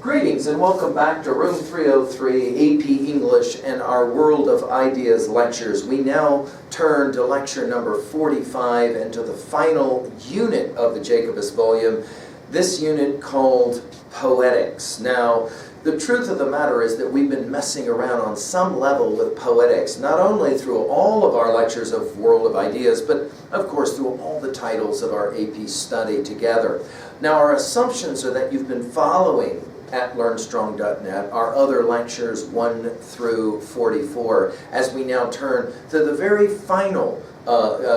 Greetings and welcome back to Room 303, AP English and our World of Ideas lectures. We now turn to lecture number 45 and to the final unit of the Jacobus volume, this unit called Poetics. Now, the truth of the matter is that we've been messing around on some level with poetics, not only through all of our lectures of World of Ideas, but of course through all the titles of our AP study together. Now, our assumptions are that you've been following at learnstrong.net our other lectures 1 through 44, as we now turn to the very final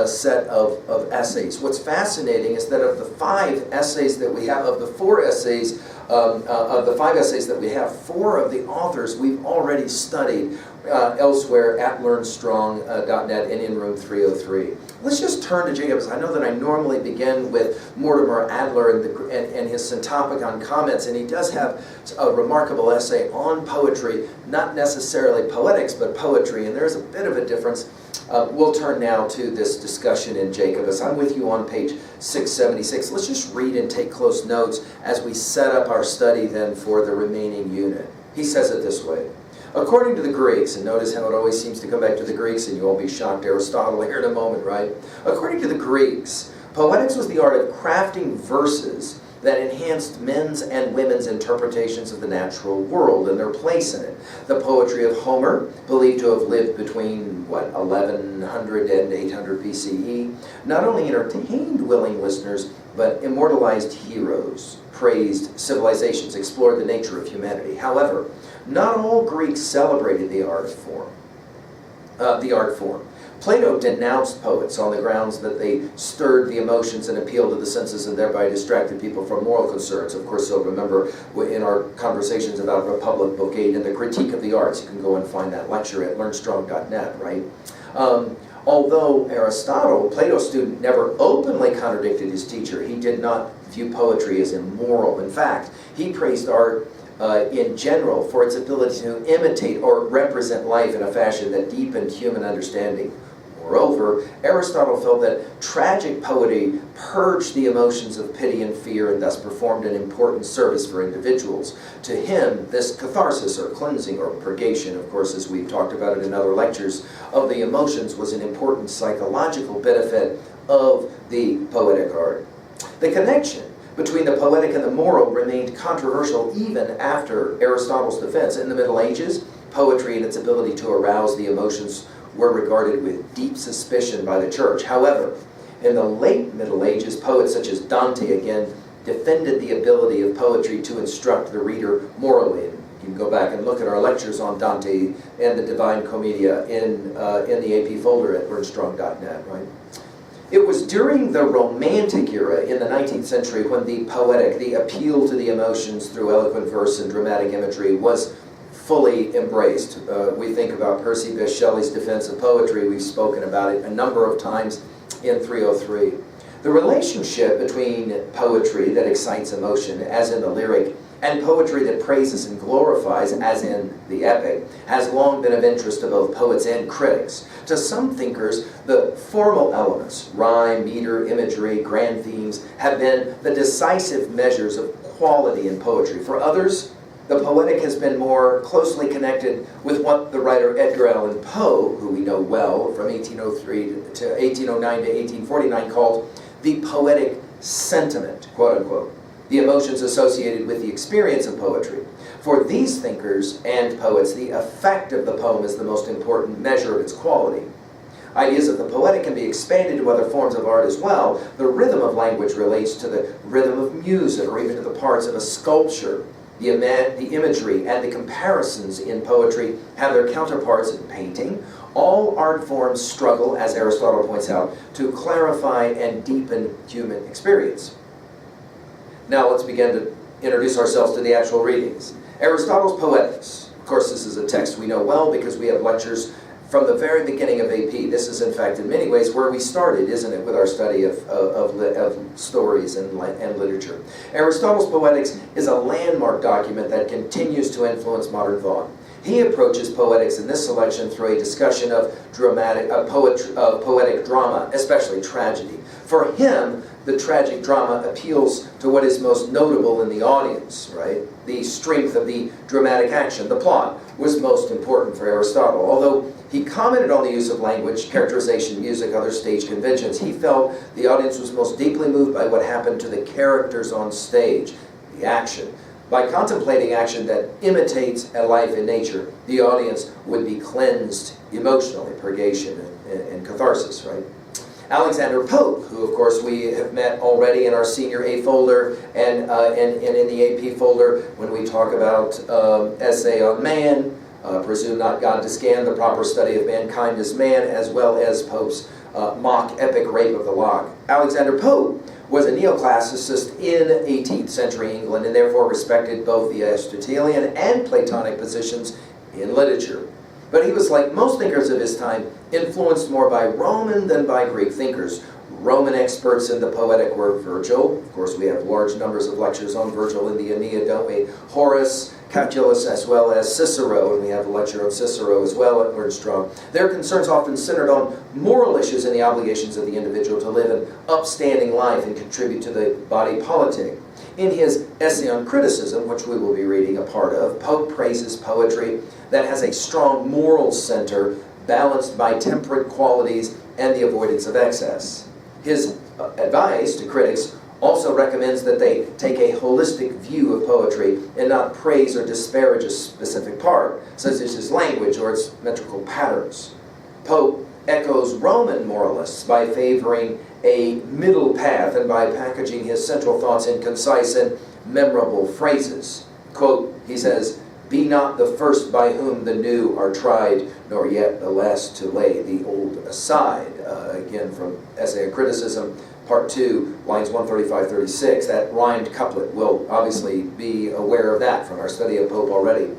set of essays. What's fascinating is that of the 5 essays that we have, of the 4 essays, of the 5 essays that we have, 4 of the authors we've already studied elsewhere at learnstrong.net and in Room 303. Let's just turn to Jacobus. I know that I normally begin with Mortimer Adler and his Syntopicon comments, and he does have a remarkable essay on poetry, not necessarily poetics, but poetry, and there's a bit of a difference. We'll turn now to this discussion in Jacobus. I'm with you on page 676. Let's just read and take close notes as we set up our study then for the remaining unit. He says it this way. According to the Greeks, and notice how it always seems to come back to the Greeks, and you won't be shocked, Aristotle here in a moment, right? According to the Greeks, poetics was the art of crafting verses that enhanced men's and women's interpretations of the natural world and their place in it. The poetry of Homer, believed to have lived between, 1100 and 800 BCE, not only entertained willing listeners, but immortalized heroes, praised civilizations, explored the nature of humanity. However, not all Greeks celebrated the art form. Plato denounced poets on the grounds that they stirred the emotions and appealed to the senses and thereby distracted people from moral concerns. Of course, so remember in our conversations about Republic Book 8 and the critique of the arts, you can go and find that lecture at learnstrong.net, right? Although Aristotle, Plato's student, never openly contradicted his teacher, he did not view poetry as immoral. In fact, he praised art in general for its ability to imitate or represent life in a fashion that deepened human understanding. Moreover, Aristotle felt that tragic poetry purged the emotions of pity and fear and thus performed an important service for individuals. To him, this catharsis or cleansing or purgation, of course, as we've talked about it in other lectures, of the emotions was an important psychological benefit of the poetic art. The connection between the poetic and the moral remained controversial even after Aristotle's defense. In the Middle Ages, poetry and its ability to arouse the emotions were regarded with deep suspicion by the church. However, in the late Middle Ages, poets such as Dante again defended the ability of poetry to instruct the reader morally. And you can go back and look at our lectures on Dante and the Divine Commedia in the AP folder at learnstrong.net, right? It was during the Romantic era in the 19th century when the poetic, the appeal to the emotions through eloquent verse and dramatic imagery, was fully embraced. We think about Percy Bysshe Shelley's defense of poetry. We've spoken about it a number of times in 303. The relationship between poetry that excites emotion, as in the lyric, and poetry that praises and glorifies, as in the epic, has long been of interest to both poets and critics. To some thinkers, the formal elements, rhyme, meter, imagery, grand themes, have been the decisive measures of quality in poetry. For others, the poetic has been more closely connected with what the writer Edgar Allan Poe, who we know well from 1803 to 1809 to 1849, called the poetic sentiment, quote unquote, the emotions associated with the experience of poetry. For these thinkers and poets, the effect of the poem is the most important measure of its quality. Ideas of the poetic can be expanded to other forms of art as well. The rhythm of language relates to the rhythm of music or even to the parts of a sculpture. The imagery and the comparisons in poetry have their counterparts in painting. All art forms struggle, as Aristotle points out, to clarify and deepen human experience. Now let's begin to introduce ourselves to the actual readings. Aristotle's Poetics. Of course, this is a text we know well because we have lectures from the very beginning of AP. This is, in fact, in many ways where we started, isn't it, with our study of stories and literature. Aristotle's Poetics is a landmark document that continues to influence modern thought. He approaches poetics in this selection through a discussion of poetic drama, especially tragedy. For him, the tragic drama appeals to what is most notable in the audience, right? The strength of the dramatic action, the plot, was most important for Aristotle. Although he commented on the use of language, characterization, music, other stage conventions, he felt the audience was most deeply moved by what happened to the characters on stage, the action. By contemplating action that imitates a life in nature, the audience would be cleansed emotionally, purgation and catharsis, right? Alexander Pope, who of course we have met already in our senior A folder and in the AP folder when we talk about Essay on Man, Presume Not God to Scan, the proper study of mankind as man, as well as Pope's mock epic Rape of the Lock. Alexander Pope was a neoclassicist in 18th century England and therefore respected both the Aristotelian and Platonic positions in literature. But he was, like most thinkers of his time, influenced more by Roman than by Greek thinkers. Roman experts in the poetic were Virgil. Of course, we have large numbers of lectures on Virgil in the Aeneid, don't we? Horace, Catullus, as well as Cicero, and we have a lecture on Cicero as well at Wordstrong. Their concerns often centered on moral issues and the obligations of the individual to live an upstanding life and contribute to the body politic. In his Essay on Criticism, which we will be reading a part of, Pope praises poetry that has a strong moral center balanced by temperate qualities and the avoidance of excess. His advice to critics also recommends that they take a holistic view of poetry and not praise or disparage a specific part, such as its language or its metrical patterns. Pope echoes Roman moralists by favoring a middle path and by packaging his central thoughts in concise and memorable phrases. Quote, he says, "Be not the first by whom the new are tried, nor yet the last to lay the old aside." Again, from Essay on Criticism, Part 2, lines 135-36. That rhymed couplet, we'll obviously be aware of that from our study of Pope already.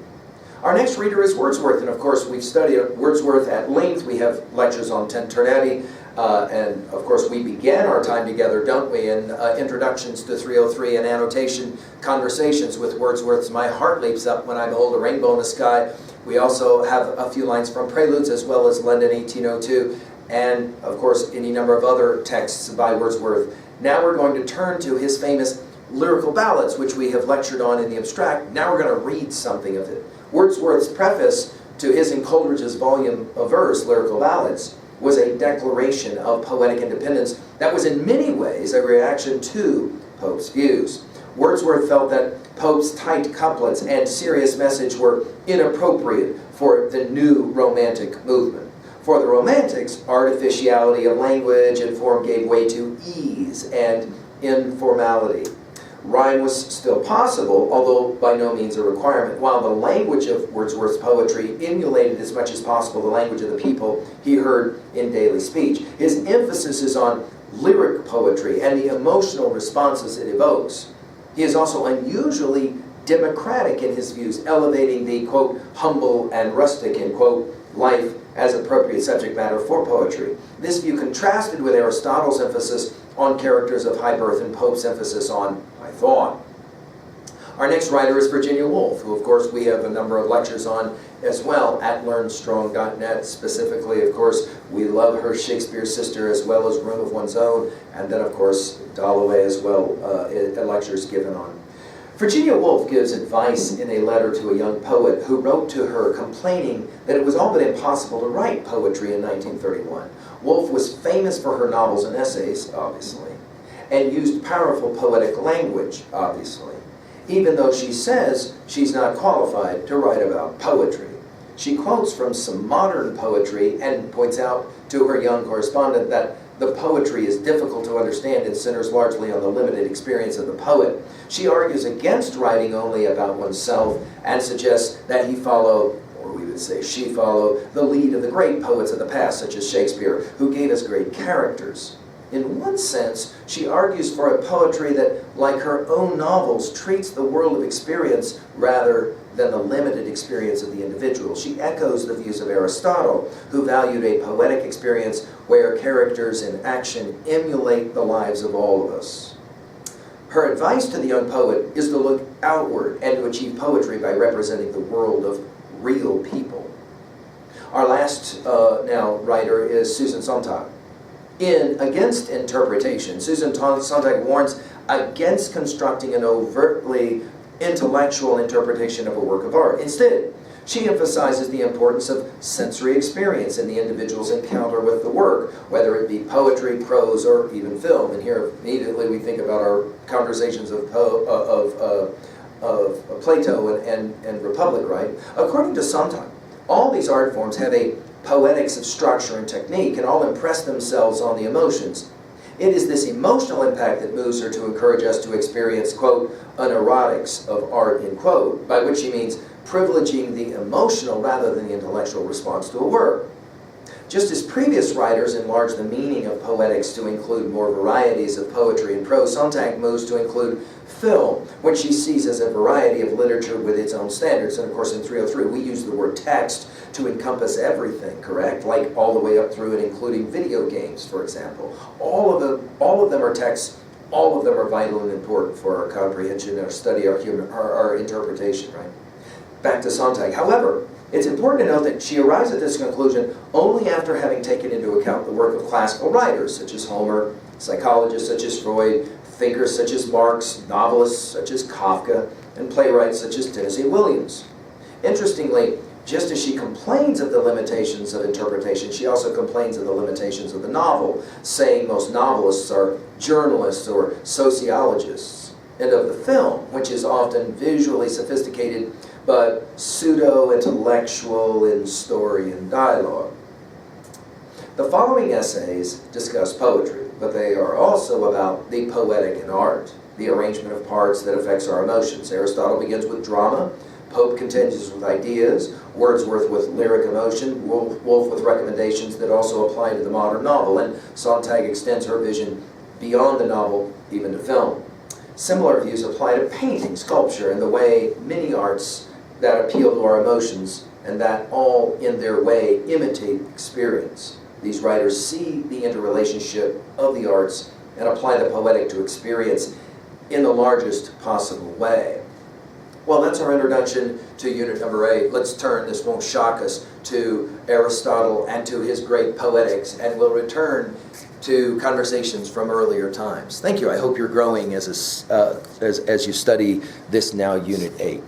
Our next reader is Wordsworth, and of course we've studied Wordsworth at length. We have lectures on Tintern Abbey, and of course we began our time together, don't we, in introductions to 303 and annotation conversations with Wordsworth's "My Heart Leaps Up When I Behold a Rainbow in the Sky." We also have a few lines from Preludes, as well as London 1802, and of course any number of other texts by Wordsworth. Now we're going to turn to his famous lyrical ballads, which we have lectured on in the abstract. Now we're going to read something of it. Wordsworth's preface to his and Coleridge's volume of verse, Lyrical Ballads, was a declaration of poetic independence that was in many ways a reaction to Pope's views. Wordsworth felt that Pope's tight couplets and serious message were inappropriate for the new Romantic movement. For the Romantics, artificiality of language and form gave way to ease and informality. Rhyme was still possible, although by no means a requirement, while the language of Wordsworth's poetry emulated as much as possible the language of the people he heard in daily speech. His emphasis is on lyric poetry and the emotional responses it evokes. He is also unusually democratic in his views, elevating the, quote, humble and rustic, end quote, life as appropriate subject matter for poetry. This view contrasted with Aristotle's emphasis on characters of high birth and Pope's emphasis on high thought. Our next writer is Virginia Woolf, who of course we have a number of lectures on as well at learnstrong.net. Specifically, of course, we love her Shakespeare Sister as well as Room of One's Own, and then of course Dalloway as well, lectures given on. Virginia Woolf gives advice in a letter to a young poet who wrote to her complaining that it was all but impossible to write poetry in 1931. Woolf was famous for her novels and essays, obviously, and used powerful poetic language, obviously, even though she says she's not qualified to write about poetry. She quotes from some modern poetry and points out to her young correspondent that the poetry is difficult to understand and centers largely on the limited experience of the poet. She argues against writing only about oneself and suggests that he follow, or we would say she follow, the lead of the great poets of the past, such as Shakespeare, who gave us great characters. In one sense, she argues for a poetry that, like her own novels, treats the world of experience rather than the limited experience of the individual. She echoes the views of Aristotle, who valued a poetic experience where characters in action emulate the lives of all of us. Her advice to the young poet is to look outward and to achieve poetry by representing the world of real people. Our last now writer is Susan Sontag. Against interpretation, Susan Sontag warns against constructing an overtly intellectual interpretation of a work of art. Instead, she emphasizes the importance of sensory experience in the individual's encounter with the work, whether it be poetry, prose, or even film. And here immediately we think about our conversations of Plato and Republic, right? According to Sontag, all these art forms have a poetics of structure and technique, and all impress themselves on the emotions. It is this emotional impact that moves her to encourage us to experience, quote, an erotics of art, end quote, by which she means privileging the emotional rather than the intellectual response to a work. Just as previous writers enlarged the meaning of poetics to include more varieties of poetry and prose, Sontag moves to include film, which she sees as a variety of literature with its own standards. And of course in 303 we use the word text to encompass everything, correct? Like all the way up through and including video games, for example. All of them are texts, all of them are vital and important for our comprehension, our study, our interpretation, right? Back to Sontag. However, it's important to note that she arrives at this conclusion only after having taken into account the work of classical writers, such as Homer, psychologists such as Freud, thinkers such as Marx, novelists such as Kafka, and playwrights such as Tennessee Williams. Interestingly, just as she complains of the limitations of interpretation, she also complains of the limitations of the novel, saying most novelists are journalists or sociologists, and of the film, which is often visually sophisticated but pseudo-intellectual in story and dialogue. The following essays discuss poetry, but they are also about the poetic in art, the arrangement of parts that affects our emotions. Aristotle begins with drama, Pope continues with ideas, Wordsworth with lyric emotion, Woolf with recommendations that also apply to the modern novel, and Sontag extends her vision beyond the novel, even to film. Similar views apply to painting, sculpture, and the way many arts that appeal to our emotions, and that all in their way imitate experience. These writers see the interrelationship of the arts and apply the poetic to experience in the largest possible way. Well, that's our introduction to unit number 8. Let's turn, this won't shock us, to Aristotle and to his great Poetics, and we'll return to conversations from earlier times. Thank you. I hope you're growing as you study this now, unit 8.